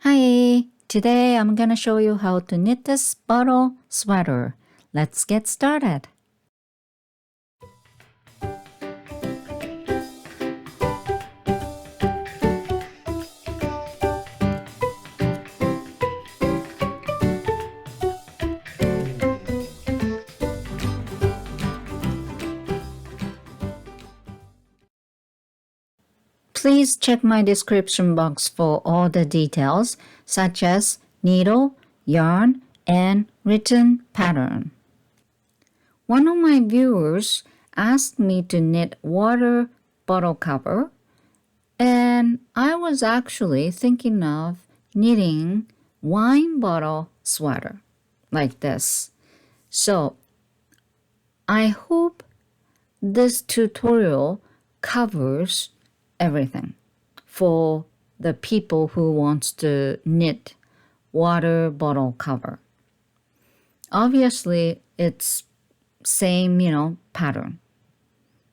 Hi, today I'm gonna show you how to knit this bottle sweater. Let's get started. Please check my description box for all the details such as needle, yarn, and written pattern. One of my viewers asked me to knit water bottle cover, and I was actually thinking of knitting wine bottle sweater like this. So I hope this tutorial covers everything for the people who wants to knit water bottle cover. Obviously, it's same, pattern.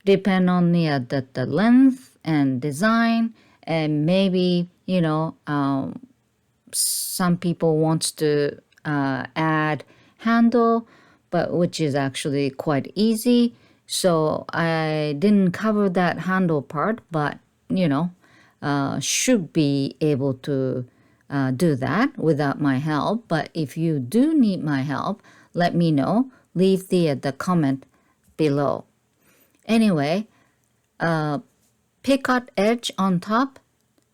Depend on the length and design, and maybe, some people wants to add handle, but which is actually quite easy. So I didn't cover that handle part, but should be able to do that without my help. But if you do need my help, let me know. Leave the comment below. Anyway, picot edge on top,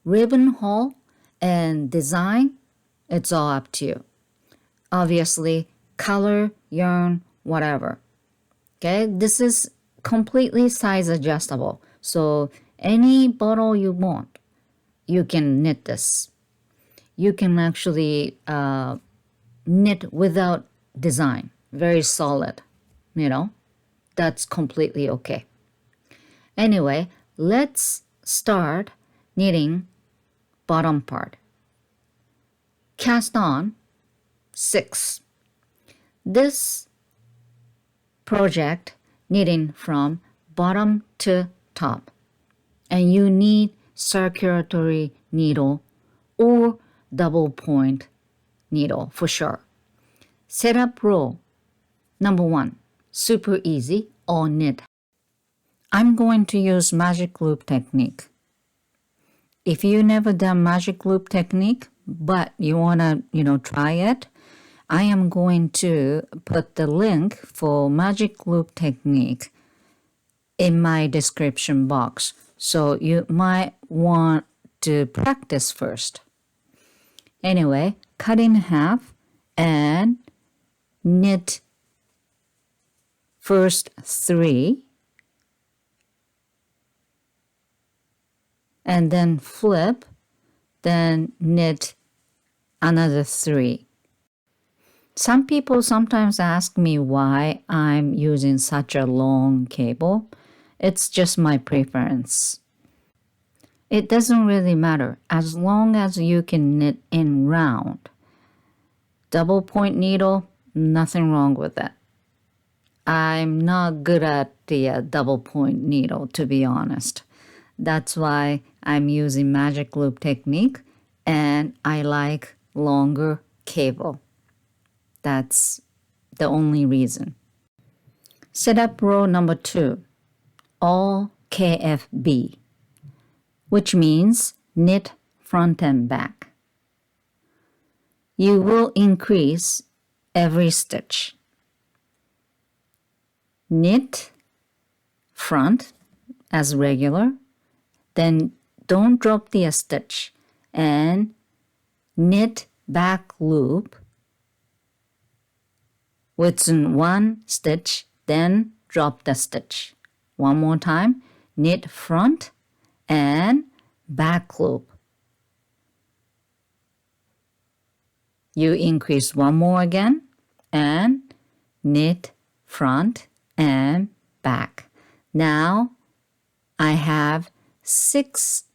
ribbon hole, and design, it's all up to you. Obviously, color, yarn, whatever. Okay, this is completely size adjustable. So any bottle you want, you can knit this. You can actually knit without design. Very solid, That's completely okay. Anyway, let's start knitting bottom part. Cast on 6. This project knitting from bottom to top, and you need circulatory needle or double point needle for sure. Setup row number 1, super easy, all knit. I'm going to use magic loop technique. If you never done magic loop technique but you want to try it, I am going to put the link for magic loop technique in my description box. So you might want to practice first. Anyway, cut in half and knit first 3 and then flip, then knit another 3. Some people sometimes ask me why I'm using such a long cable. It's just my preference. It doesn't really matter as long as you can knit in round. Double point needle, nothing wrong with that. I'm not good at the double point needle, to be honest. That's why I'm using magic loop technique, and I like longer cable. That's the only reason. Setup row number 2, all KFB, which means knit front and back. You will increase every stitch. Knit front as regular, then don't drop the stitch, and knit back loop within 1 stitch, then drop the stitch. One more time, knit front and back loop. You increase 1 more again and knit front and back. Now I have 6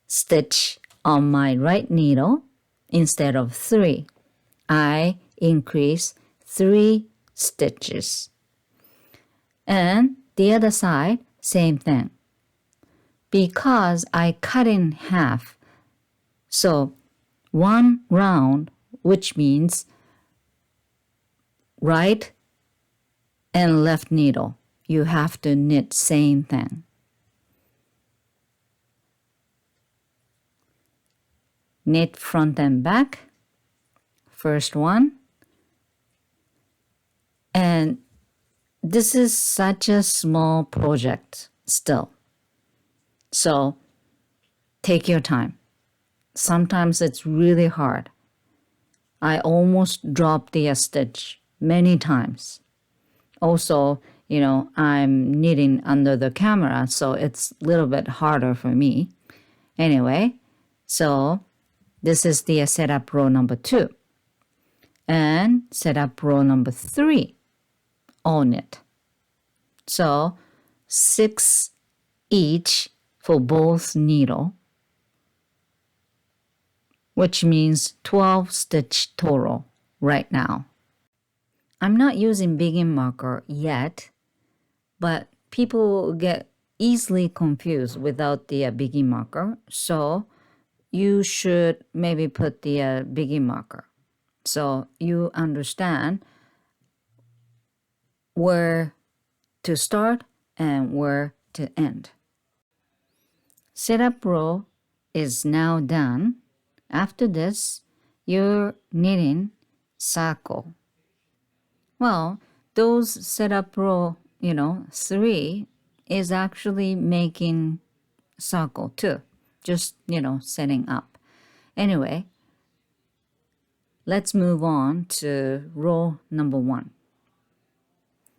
stitch on my right needle instead of 3. I increase 3 stitches. And the other side, same thing. Because I cut in half, so one round, which means right and left needle. You have to knit same thing. Knit front and back, first one. And this is such a small project still. So take your time. Sometimes it's really hard. I almost dropped the stitch many times. Also, I'm knitting under the camera, so it's a little bit harder for me. Anyway, so this is the setup row number 2. And setup row number 3, all knit. So 6 each for both needle, which means 12 stitch total right now. I'm not using begin marker yet, but people get easily confused without the begin marker, so you should maybe put the begin marker so you understand where to start and where to end. Setup row is now done. After this, you're knitting circle. Well, those setup row, 3 is actually making circle too. Just, setting up. Anyway, let's move on to row number 1.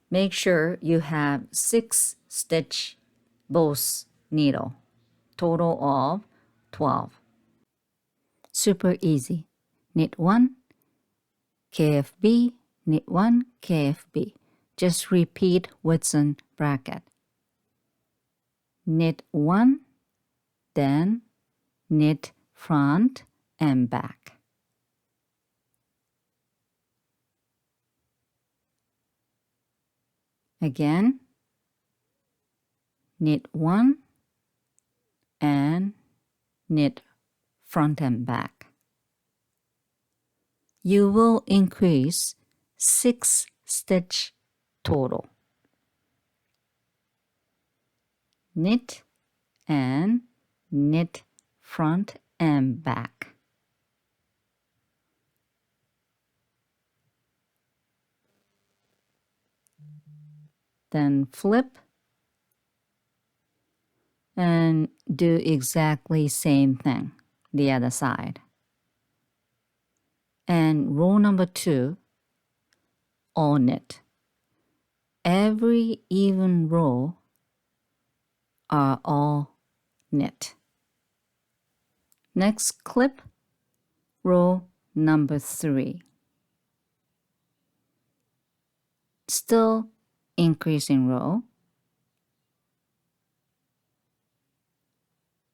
Make sure you have 6 stitch both needle, total of 12. Super easy. Knit 1, KFB, knit 1, KFB. Just repeat within bracket. Knit 1, then knit front and back. Again, knit 1 and knit front and back. You will increase 6 stitch total. Knit and knit front and back. Then flip and do exactly same thing, the other side. And row number 2, all knit. Every even row are all knit. Next clip, row number 3. Still increasing row,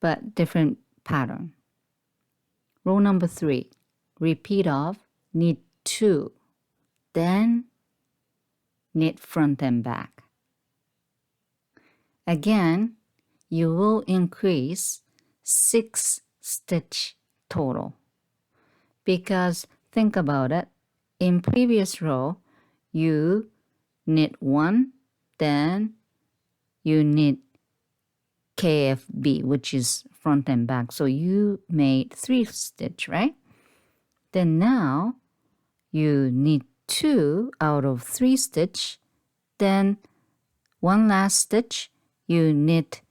but different pattern. Row number 3, repeat of knit 2, then knit front and back. Again, you will increase 6 stitch total. Because think about it, in previous row, you knit 1, then you knit KFB, which is front and back. So you made 3 stitch, right? Then now you knit 2 out of 3 stitch, then one last stitch, you knit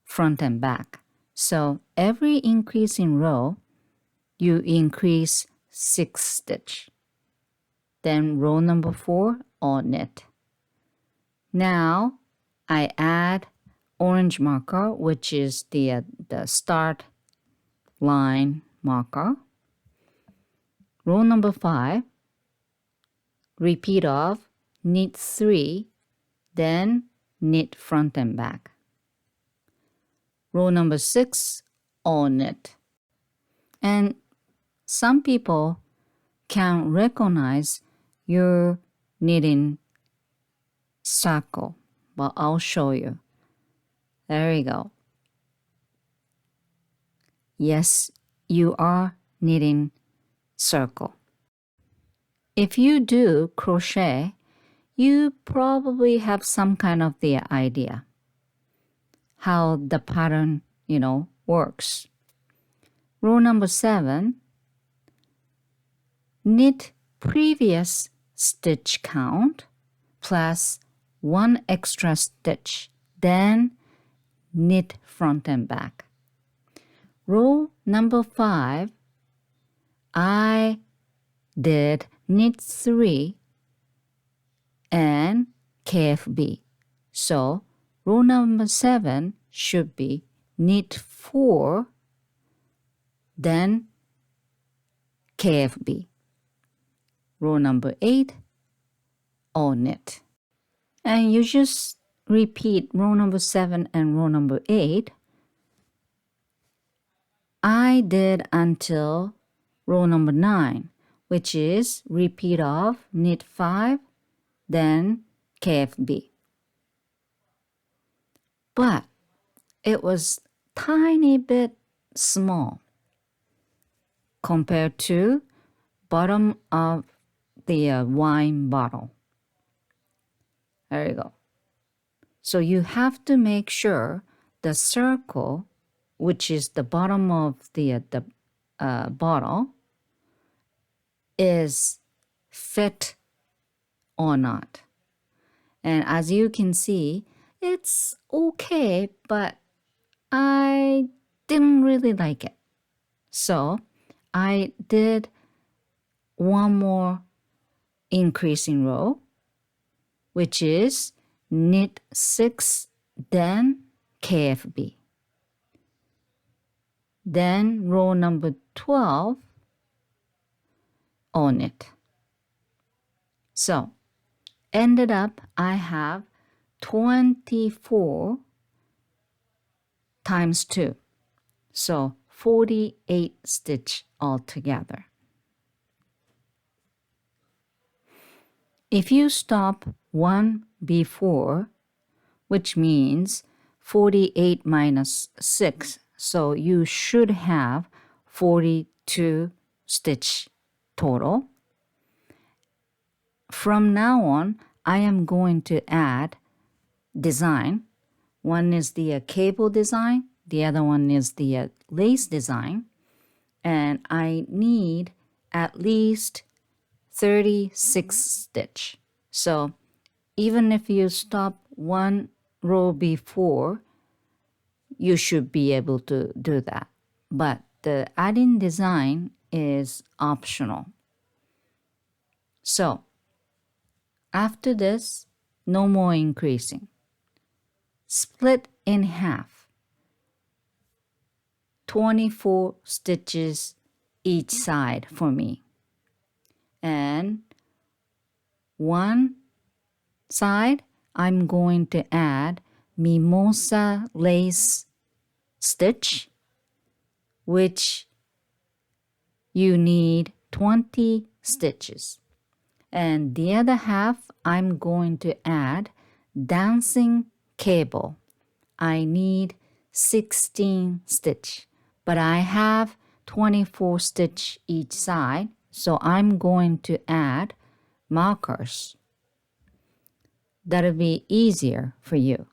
front and back. So every increase in row, you increase 6 stitch. Then row number 4, all knit. Now I add orange marker, which is the start line marker. Row number 5, repeat of knit 3, then knit front and back. Row number 6, all knit. And some people can recognize you're knitting circle, but I'll show you. There you go. Yes, you are knitting circle. If you do crochet, you probably have some kind of the idea how the pattern, works. Rule number 7, knit previous stitch count plus 1 extra stitch, then knit front and back. Rule number 5, I did knit 3 and KFB. So rule number 7 should be knit 4, then KFB. Rule number 8, all knit. And you just repeat rule number 7 and rule number 8. I did until rule number 9, which is repeat of knit 5, then KFB. But it was tiny bit small compared to bottom of the wine bottle. There you go. So you have to make sure the circle, which is the bottom of the bottle, is fit or not. And as you can see, it's okay, but I didn't really like it. So I did one more increasing row, which is knit 6, then KFB. Then row number 12, all knit. So ended up I have 24 times 2. So 48 stitch altogether. If you stop one before, which means 48 minus 6, so you should have 42 stitch total. From now on, I am going to add design. One is the cable design, the other one is the lace design, and I need at least 36 stitch. So even if you stop one row before, you should be able to do that. But the adding design is optional. So after this, no more increasing. Split in half. 24 stitches each side for me. And one side, I'm going to add Mimosa lace stitch, which you need 20 stitches. And the other half, I'm going to add dancing cable. I need 16 stitch, but I have 24 stitch each side, so I'm going to add markers. That'll be easier for you.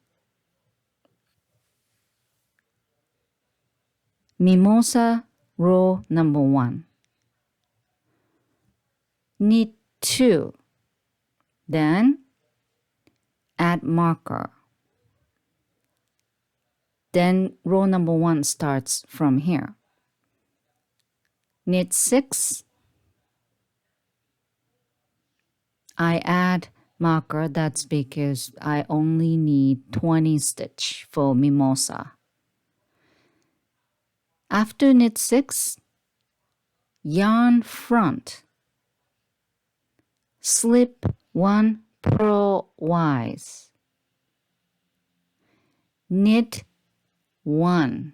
Mimosa row number 1. Knit 2, then add marker. Then row number 1 starts from here. Knit 6, I add marker, that's because I only need 20 stitch for Mimosa. After knit 6, yarn front, slip 1 purlwise, knit 1,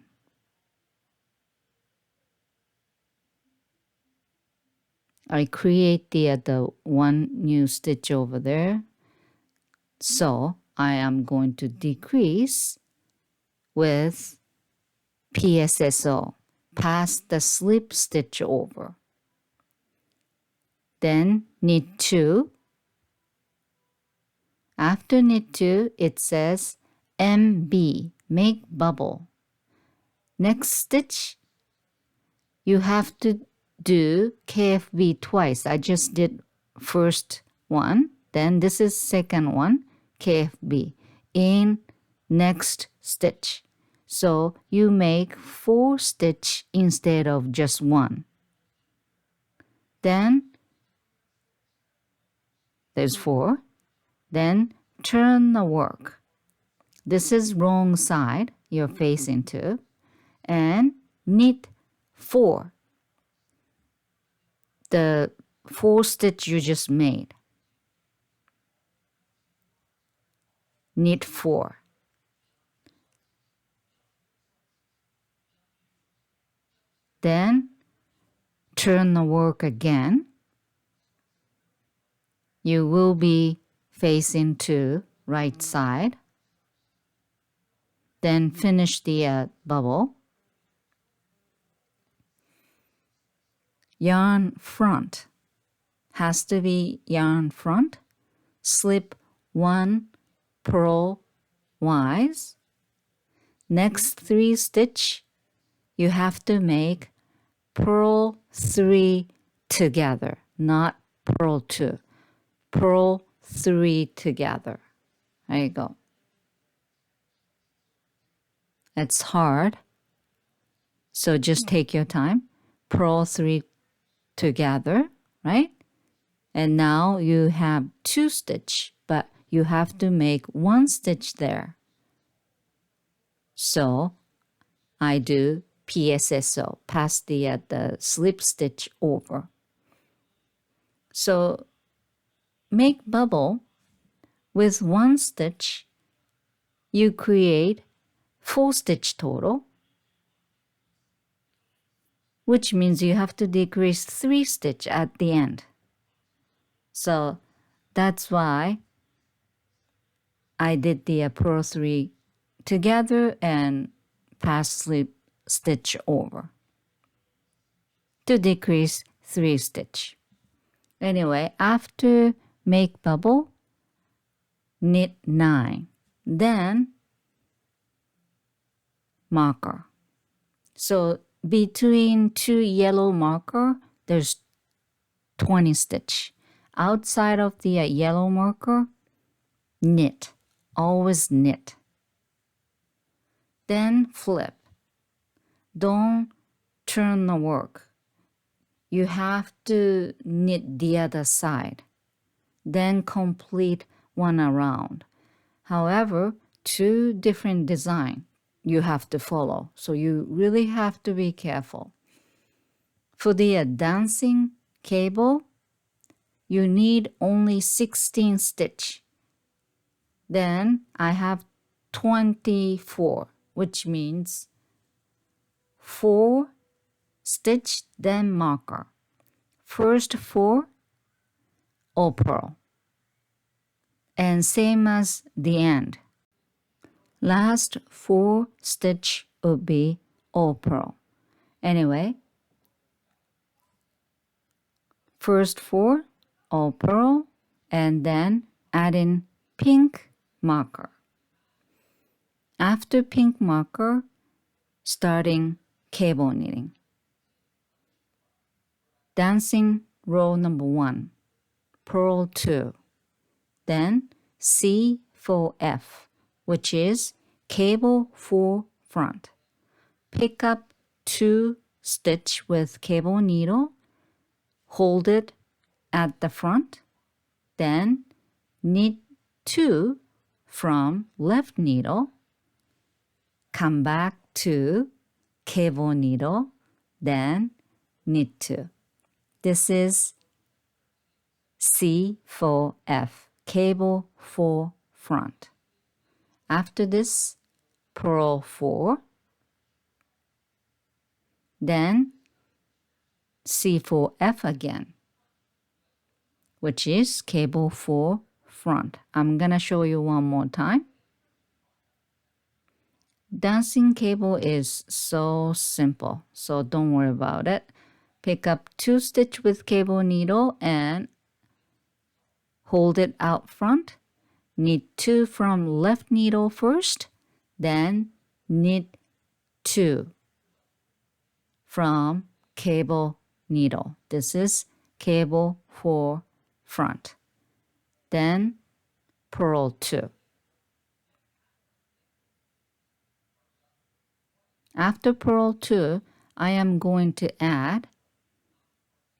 I create the one new stitch over there, so I am going to decrease with PSSO. pass the slip stitch over. Then knit 2. After knit 2, it says MB, make bubble. Next stitch, you have to do KFB twice. I just did first one, then this is second one, KFB, in next stitch. So you make 4 stitch instead of just 1. Then there's 4. Then turn the work. This is wrong side you're facing to. And knit 4. The 4 stitch you just made. Knit 4. Then turn the work again. You will be facing to right side. Then finish the bubble. Yarn front. Has to be yarn front. Slip 1 purl wise. Next 3 stitch, you have to make purl 3 together, not purl 2. Purl 3 together. There you go. It's hard, so just take your time. Purl 3 together, right? And now you have 2 stitch, but you have to make 1 stitch there. So I do PSSO, pass the slip stitch over. So make bubble with 1 stitch. You create 4 stitch total, which means you have to decrease 3 stitch at the end. So that's why I did the purl 3 together and pass slip stitch over to decrease 3 stitch. Anyway, after make bubble, knit 9. Then marker. So between 2 yellow marker, there's 20 stitch. Outside of the yellow marker, knit. Always knit. Then flip. Don't turn the work. You have to knit the other side. Then complete one around. However, 2 different design you have to follow. So you really have to be careful. For the dancing cable, you need only 16 stitch. Then I have 24, which means 4 stitch, then marker. First 4, all purl. And same as the end. Last 4 stitch would be all purl. Anyway, first 4, all purl, and then add in pink marker. After pink marker, starting cable knitting. Dancing row number 1, purl 2, then C for F, which is cable 4 front. Pick up 2 stitch with cable needle, hold it at the front, then knit 2 from left needle, come back to cable needle, then knit 2. This is C for F, cable 4 front. After this, purl 4, then C for F again, which is cable 4 front. I'm gonna show you one more time. Dancing cable is so simple, so don't worry about it. Pick up 2 stitch with cable needle and hold it out front. Knit 2 from left needle first, then knit 2 from cable needle. This is cable for front. Then purl 2. After purl 2, I am going to add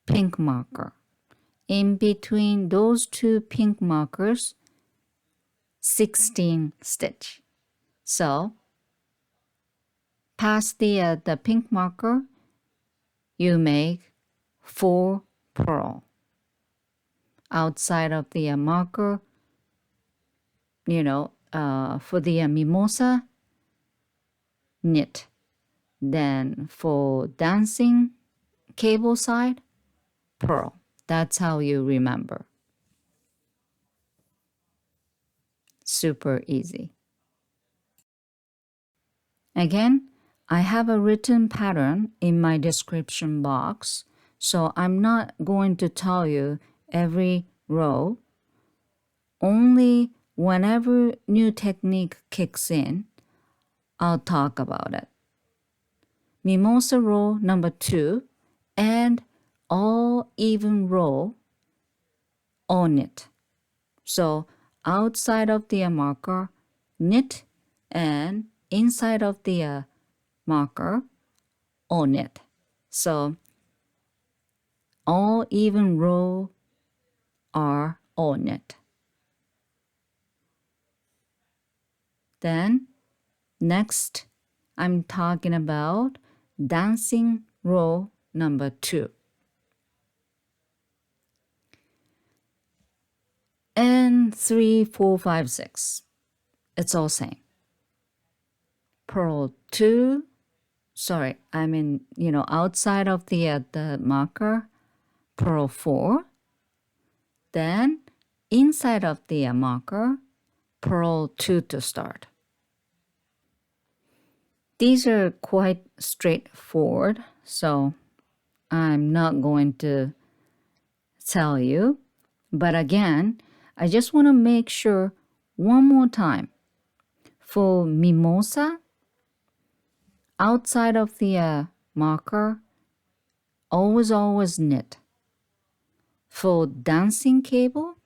pink marker. In between those 2 pink markers, 16 stitch. So past the pink marker, you make 4 purl. Outside of the marker, for the mimosa, knit. Then for dancing cable side, purl. That's how you remember. Super easy. Again, I have a written pattern in my description box, so I'm not going to tell you every row. Only whenever new technique kicks in, I'll talk about it. Mimosa row number 2 and all even row all knit. So outside of the marker, knit, and inside of the marker, all knit. So all even row are all knit. Then next, I'm talking about dancing row number 2. And 3, 4, 5, 6. It's all same. Purl 2, outside of the marker, purl 4. Then inside of the marker, purl 2 to start. These are quite straightforward, so I'm not going to tell you. But again, I just want to make sure one more time. For mimosa, outside of the marker, always knit. For dancing cable,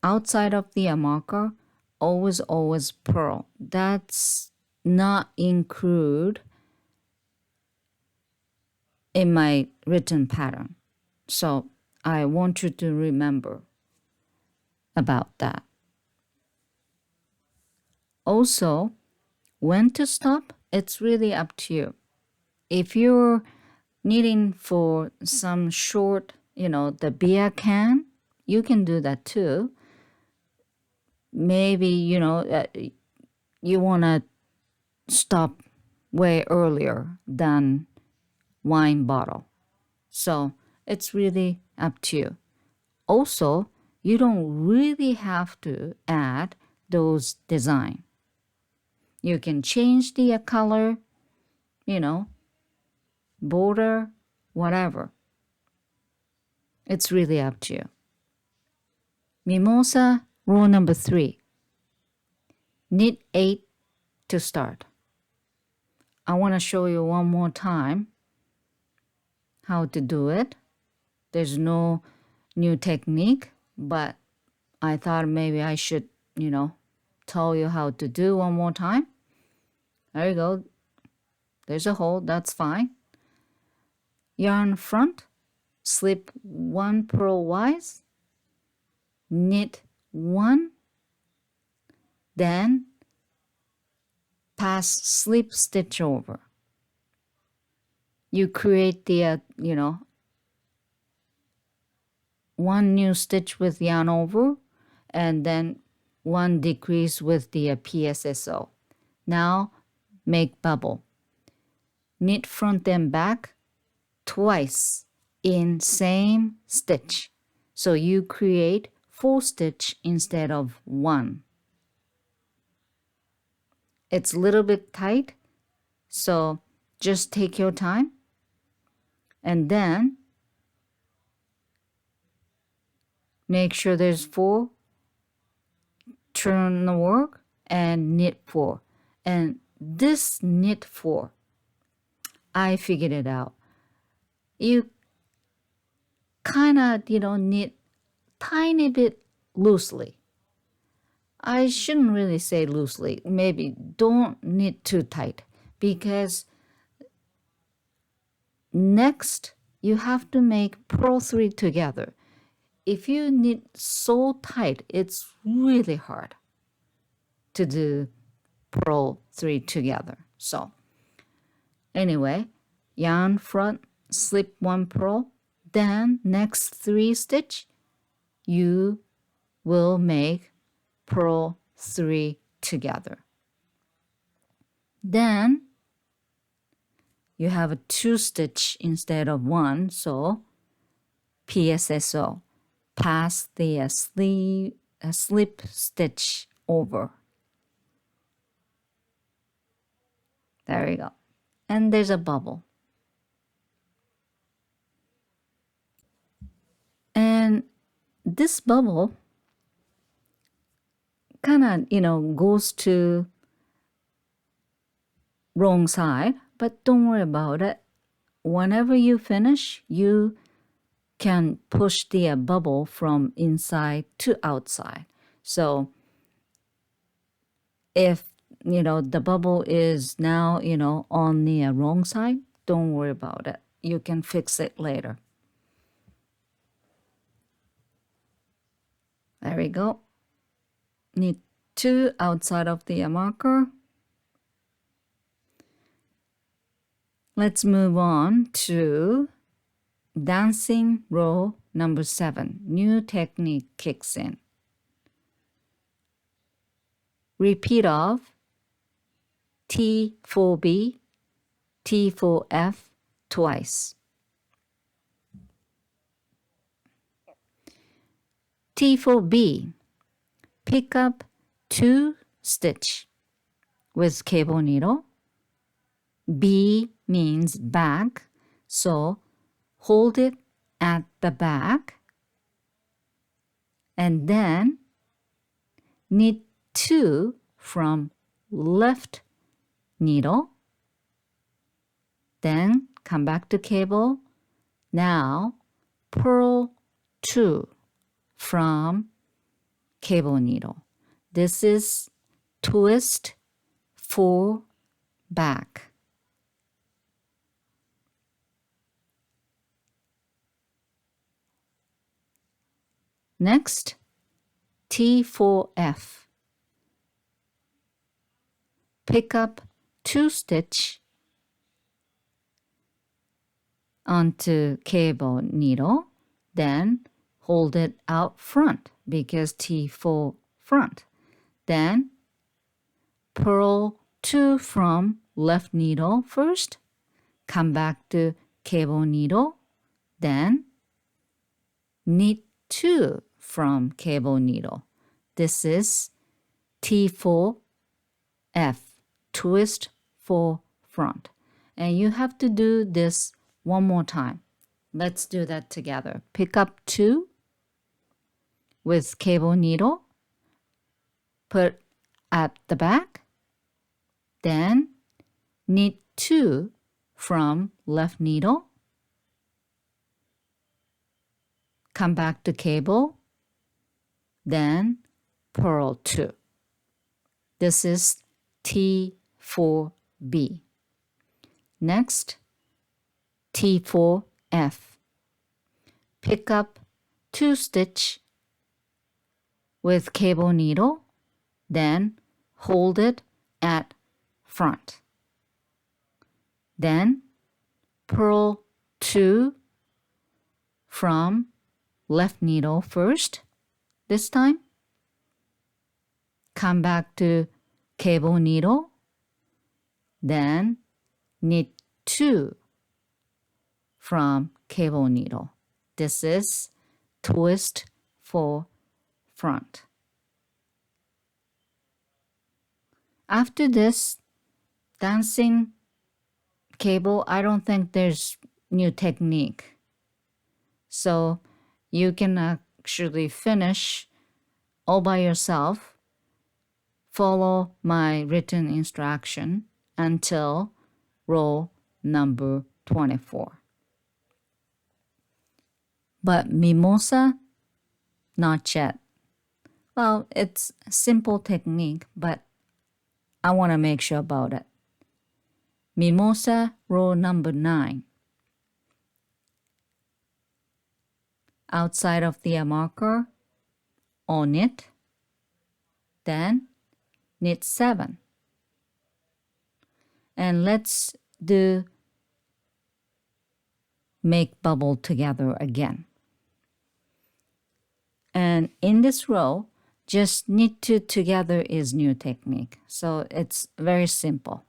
outside of the marker, always purl. That's not included in my written pattern. So I want you to remember about that. Also, when to stop, it's really up to you. If you're knitting for some short, the beer can, you can do that too. Maybe, you want to stop way earlier than wine bottle. So it's really up to you. Also, you don't really have to add those design. You can change the color, border, whatever. It's really up to you. Mimosa row number 3. Knit 8 to start. I want to show you one more time how to do it. There's no new technique, but I thought maybe I should, tell you how to do one more time. There you go. There's a hole, that's fine. Yarn front, slip 1 purlwise, knit 1, then pass slip stitch over. You create the, 1 new stitch with yarn over, and then 1 decrease with the PSSO. Now make bubble. Knit front and back twice in same stitch. So you create 4 stitch instead of 1. it's a little bit tight, so just take your time. And then make sure there's 4, turn the work, and knit 4. And this knit 4, I figured it out. You kind of, knit tiny bit loosely. I shouldn't really say loosely. Maybe don't knit too tight, because next you have to make purl 3 together. If you knit so tight, it's really hard to do purl 3 together. So anyway, yarn front, slip 1 purl, then next 3 stitch you will make purl 3 together. Then you have a 2 stitch instead of 1, so PSSO, pass the slip stitch over. There we go. And there's a bubble. And this bubble kind of, goes to wrong side, but don't worry about it. Whenever you finish, you can push the bubble from inside to outside. So if, the bubble is now, on the wrong side, don't worry about it. You can fix it later. There we go. Knit 2 outside of the marker. Let's move on to dancing row number 7. New technique kicks in. Repeat of T4B, T4F twice. T4B, pick up 2 stitch with cable needle. B means back, so hold it at the back and then knit 2 from left needle, then come back to cable. Now purl 2 from cable needle. This is twist 4 back. Next, T4F. Pick up 2 stitch onto cable needle, then hold it out front because T4 front. Then purl 2 from left needle first, come back to cable needle, then knit 2 from cable needle. This is T4F, twist 4 front. And you have to do this one more time. Let's do that together. Pick up 2 with cable needle, put at the back, then knit 2 from left needle, come back to cable, then purl 2. This is T4B. Next, T4F. Pick up 2 stitch with cable needle, then hold it at front. Then purl 2 from left needle first. This time, come back to cable needle, then knit 2 from cable needle. This is twist 4 front. After this dancing cable, I don't think there's new technique. So you can actually finish all by yourself, follow my written instruction until row number 24. But Mimosa, not yet. Well, it's a simple technique, but I want to make sure about it. Mimosa, row number 9. Outside of the marker, on it, then knit 7. And let's do make bubble together again. And in this row, just knit 2 together is new technique. So it's very simple.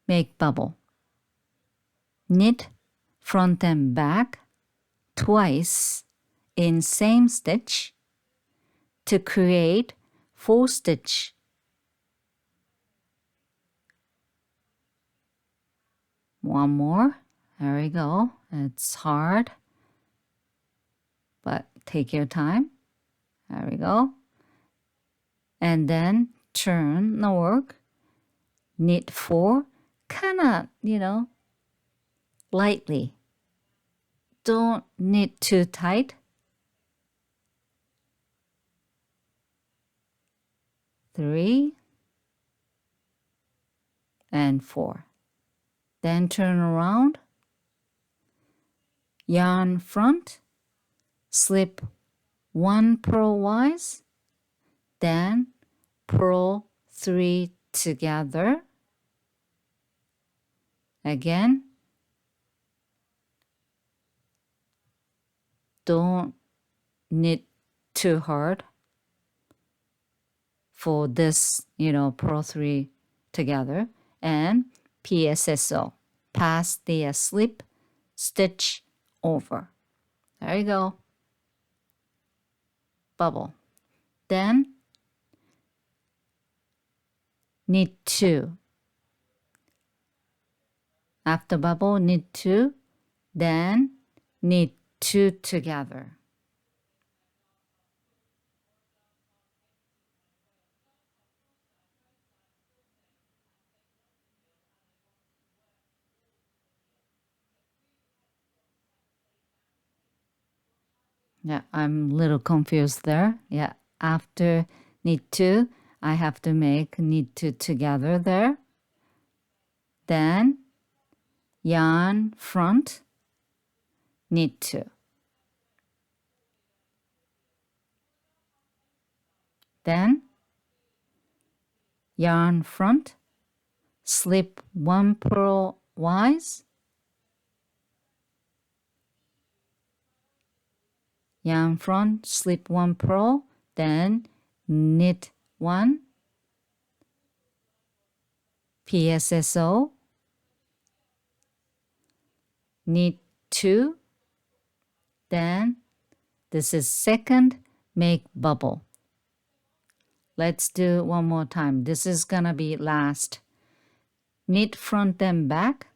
Make bubble. Knit front and back twice in same stitch to create 4 stitch. One more. There we go. It's hard, but take your time. There we go. And then turn the work. Knit 4, kind of, lightly. Don't knit too tight. 3 and 4. Then turn around. Yarn front, slip 1 purlwise, then purl 3 together. Again, don't knit too hard for this, purl 3 together, and PSSO, pass the slip stitch over. There you go. Bubble. Then knit 2. After bubble, knit 2, then knit 2 together. Yeah, I'm a little confused there. Yeah, after knit 2, I have to make knit 2 together there. Then yarn front, knit 2. Then yarn front, slip 1 purlwise, yarn front, slip 1 purl, then knit 1, PSSO, knit 2, then this is second make bubble. Let's do one more time. This is gonna be last. Knit front and back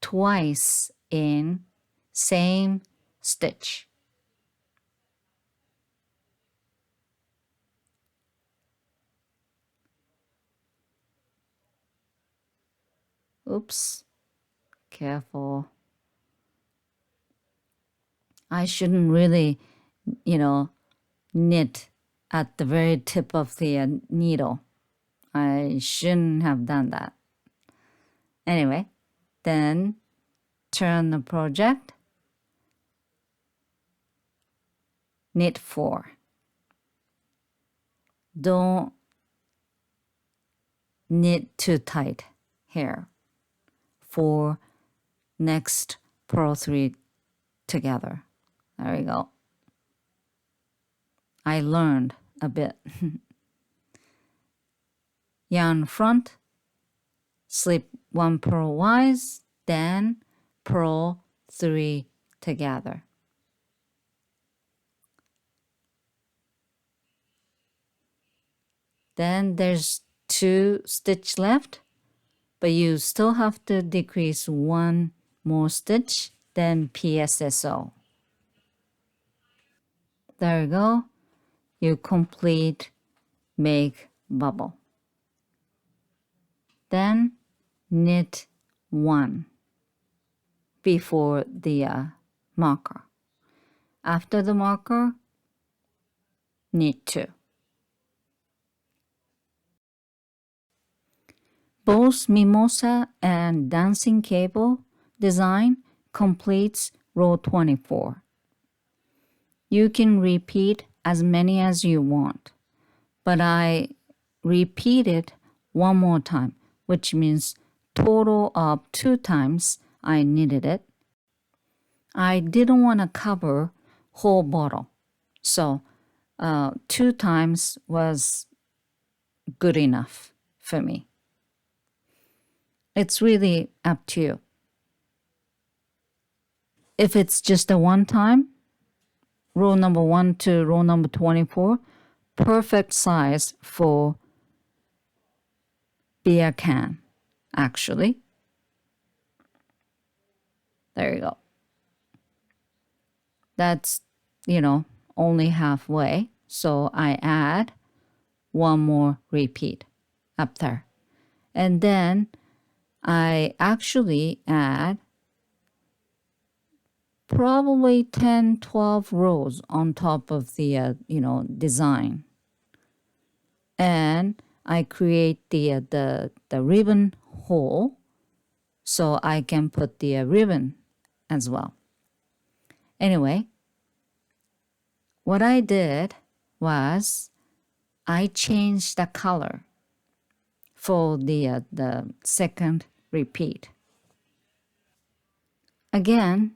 twice in same stitch. Oops, careful. I shouldn't really, knit at the very tip of the needle. I shouldn't have done that. Anyway, then turn the project, knit 4. Don't knit too tight here for next purl 3 together. There we go. I learned a bit. Yarn front, slip 1 purlwise, then purl 3 together. Then there's 2 stitch left, but you still have to decrease 1 more stitch, then PSSO. There you go. You complete make bubble. Then knit 1 before the marker. After the marker, knit 2. Both Mimosa and dancing cable design completes row 24. You can repeat as many as you want, but I repeated 1 more time, which means total of 2 times I knitted it. I didn't want to cover whole bottle, so 2 times was good enough for me. It's really up to you. If it's just a one time, row number 1 to row number 24, perfect size for beer can, actually. There you go. That's, only halfway. So I add 1 more repeat up there. And then I actually add probably 10, 12 rows on top of the, design. And I create the ribbon hole so I can put the ribbon as well. Anyway, what I did was I changed the color for the second repeat. Again,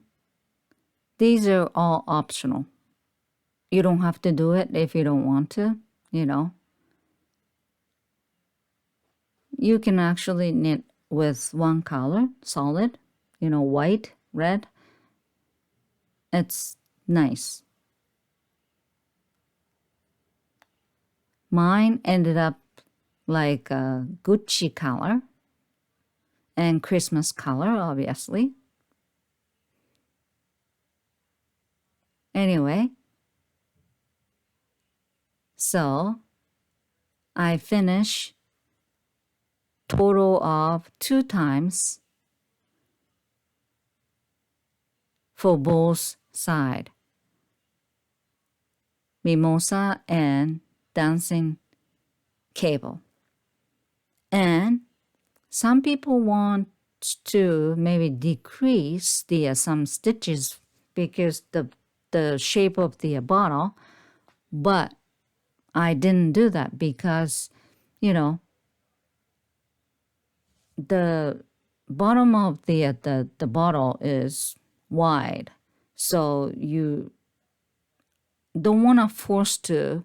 these are all optional. You don't have to do it if you don't want to, You can actually knit with one color, solid, white, red. It's nice. Mine ended up like a Gucci color and Christmas color, obviously. Anyway, so I finish total of 2 times for both sides, Mimosa and dancing cable. And some people want to maybe decrease the some stitches because the shape of the bottle, but I didn't do that because, the bottom of the bottle is wide, so you don't want to force to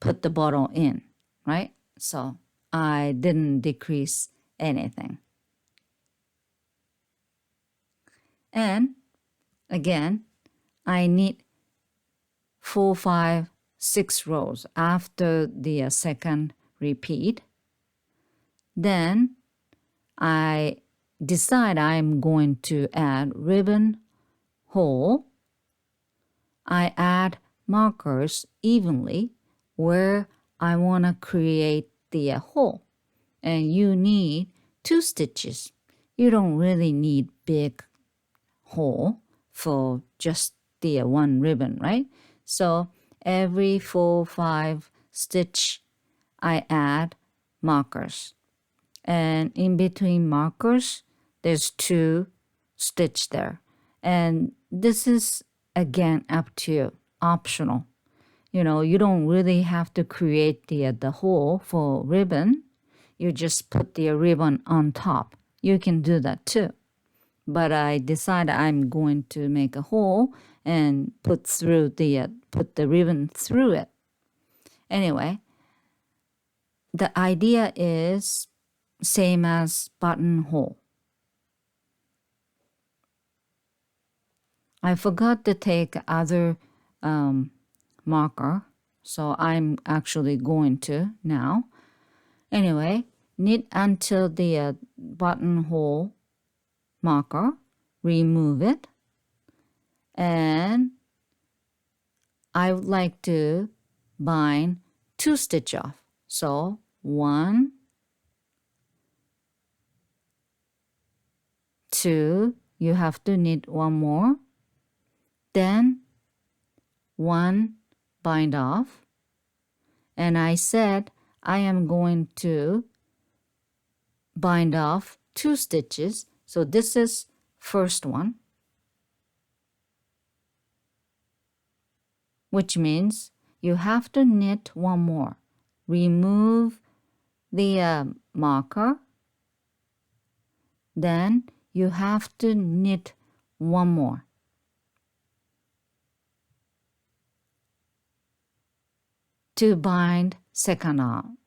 put the bottle in, right? So I didn't decrease anything. And again, I knit 4, 5, 6 rows after the second repeat. Then I decide I'm going to add ribbon hole. I add markers evenly where I want to create the hole. And you need 2 stitches. You don't really need big hole for just the 1 ribbon, right? So every 4, 5 stitch I add markers. And in between markers, there's 2 stitch there. And this is, again, up to you, optional. You don't really have to create the hole for ribbon. You just put the ribbon on top. You can do that too. But I decided I'm going to make a hole and put the ribbon through it. Anyway, the idea is same as buttonhole. I forgot to take other marker, so I'm actually going to now. Anyway, knit until the buttonhole marker, remove it, and I would like to bind 2 stitch off. So 1, 2, you have to knit 1 more, then 1 bind off, and I said I am going to bind off 2 stitches. So this is first one, which means you have to knit 1 more. Remove the marker, then you have to knit 1 more. To bind second arm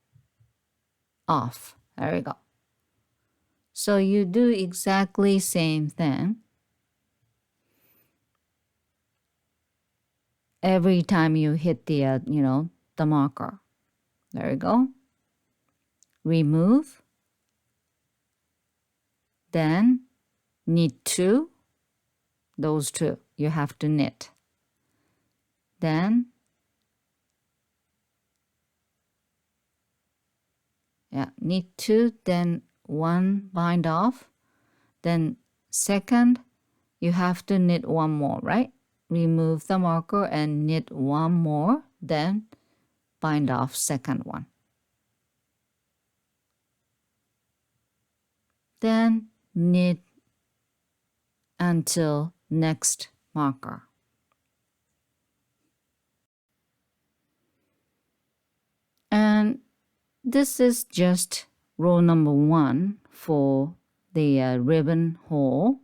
off. There we go. So you do exactly same thing every time you hit the the marker. There you go. Remove, then knit 2, those 2 you have to knit. Then knit 2, then 1 bind off, then second you have to knit 1 more, right? Remove the marker and knit 1 more, then bind off second one. Then knit until next marker. And this is just row number 1 for the ribbon hole,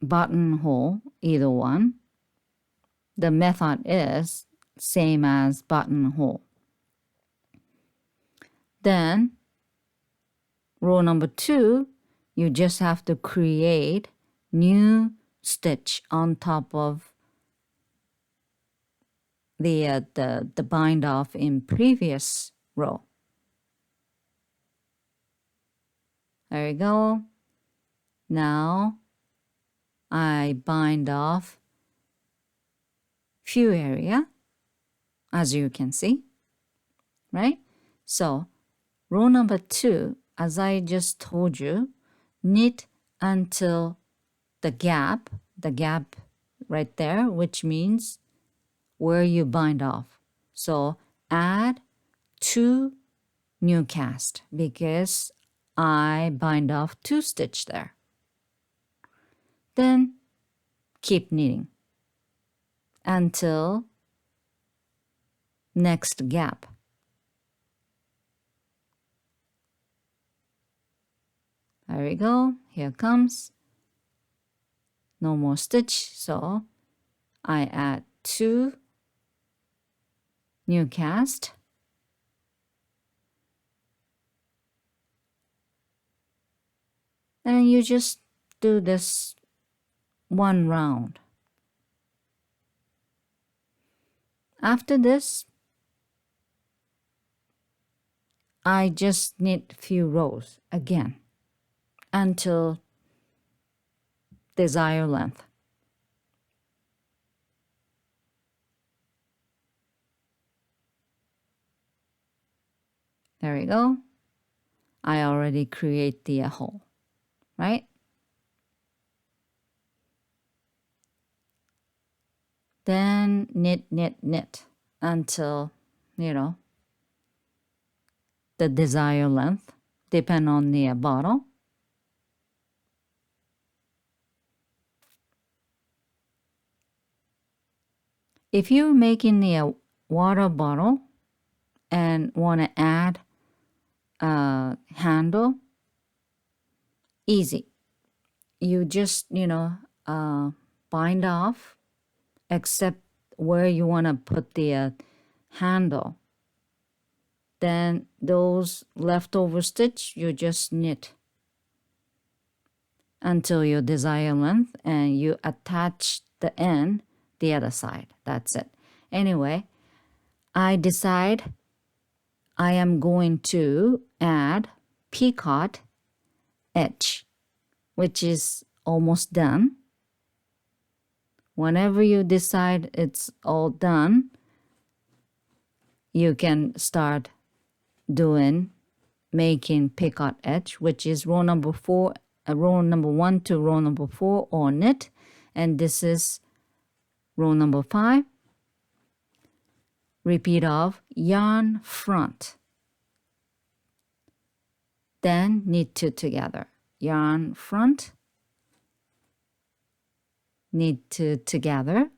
buttonhole, either one. The method is same as buttonhole. Then row number 2, you just have to create new stitch on top of the bind off in previous row. There you go. Now I bind off few area, as you can see, right? So row number 2, as I just told you, knit until the gap right there, which means where you bind off. So add 2 new cast because I bind off 2 stitch there. Then keep knitting until next gap. There we go. Here comes. No more stitch, so I add 2 new cast. And you just do this 1 round. After this, I just knit few rows again until desired length. There we go. I already create the hole, right? Then knit, knit, knit until, the desired length, depend on the bottle. If you're making the water bottle and want to add a handle, easy. You just, bind off except where you want to put the handle. Then those leftover stitch, you just knit until your desired length and you attach the end the other side. That's it. Anyway, I decide I am going to add picot edge, which is almost done. Whenever you decide it's all done, you can start making picot edge, which is row number 4, row number 1 to row number 4 or knit, and this is row number 5. Repeat of yarn front, then knit 2 together. Yarn front, knit 2 together.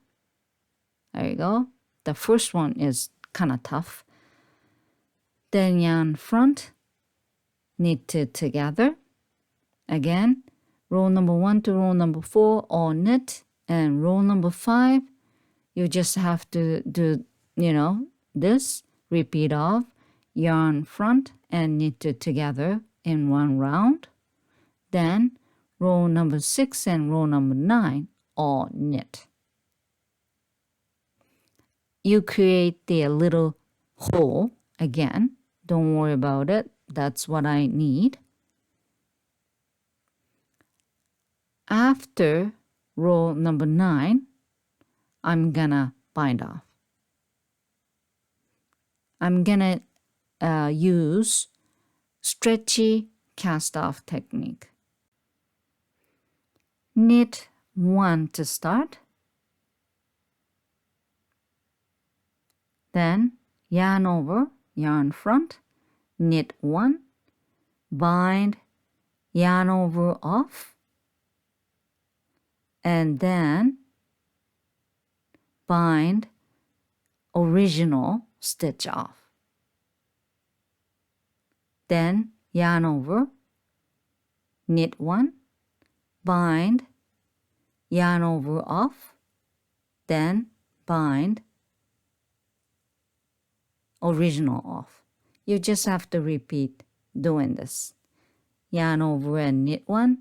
There you go. The first one is kind of tough. Then yarn front, knit 2 together. Again, row number 1 to row number 4 all knit, and row number 5 you just have to do this. Repeat of yarn front and knit 2 together in one round. Then row number 6 and row number 9 all knit. You create the little hole again. Don't worry about it. That's what I need. After row number 9, I'm gonna bind off. I'm gonna use stretchy cast off technique. Knit 1 to start. Then yarn over, yarn front, knit 1, bind, yarn over off, and then bind original stitch off. Then yarn over, knit 1, bind, yarn over off, then bind original off. You just have to repeat doing this. Yarn over and knit 1,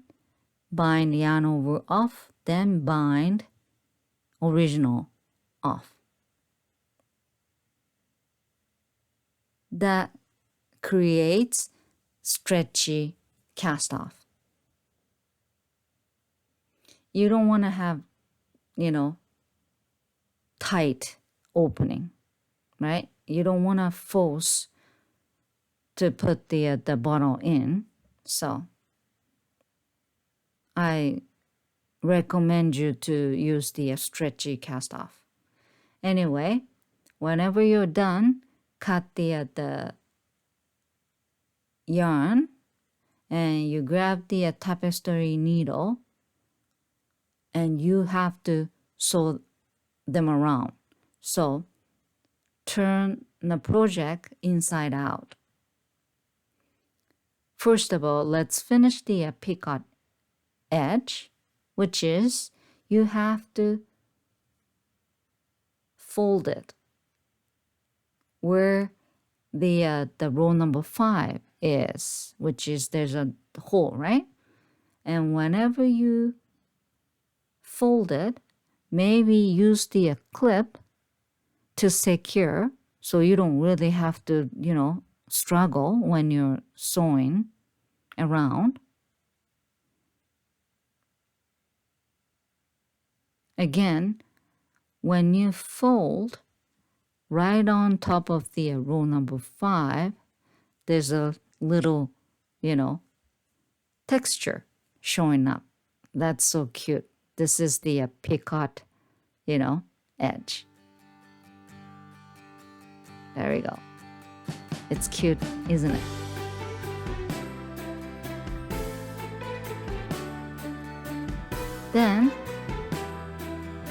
bind yarn over off, then bind original off. That creates stretchy cast off. You don't want to have, tight opening, right? You don't want to force to put the bottle in. So I recommend you to use the stretchy cast off. Anyway, whenever you're done, cut the yarn and you grab the tapestry needle and you have to sew them around. So turn the project inside out. First of all, let's finish the picot edge, which is you have to fold it where the row number 5 is, which is there's a hole, right? And whenever you fold it, maybe use the clip to secure so you don't really have to, struggle when you're sewing around. Again, when you fold right on top of the row number 5, there's a little, texture showing up. That's so cute. This is the picot, edge. There we go. It's cute, isn't it? Then,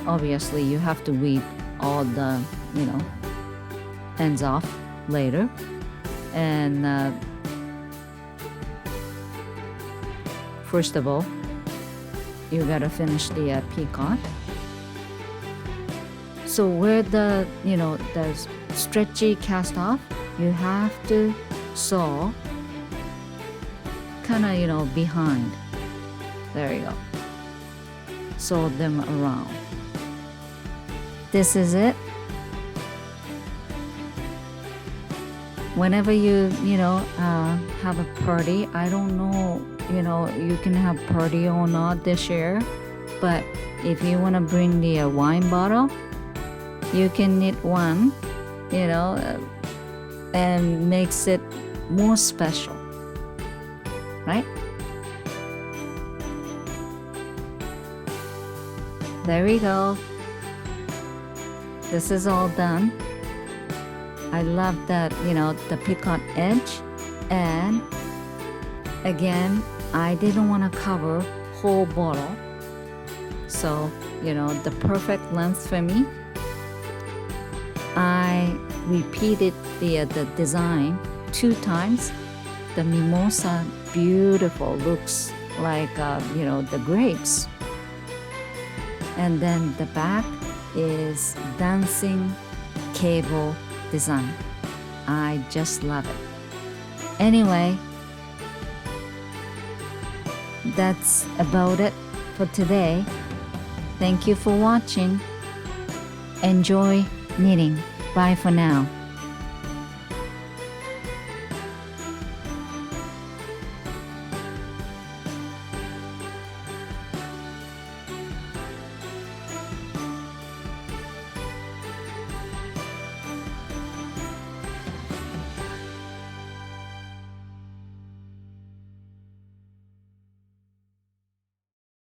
obviously, you have to weave all the, ends off later. And first of all, you gotta finish the picot. So where the stretchy cast off, you have to sew kind of behind. There you go. Sew them around. This is it. whenever have a party, I don't know, you can have party or not this year, but if you want to bring the wine bottle, you can knit one, and makes it more special, right? There we go. This is all done. I love that, the peacock edge. And again, I didn't want to cover whole bottle. So, the perfect length for me. I repeated the design 2 times. The mimosa, beautiful, looks like, the grapes. And then the back is dancing cable design. I just love it. Anyway, that's about it for today. Thank you for watching. Enjoy knitting. Bye for now.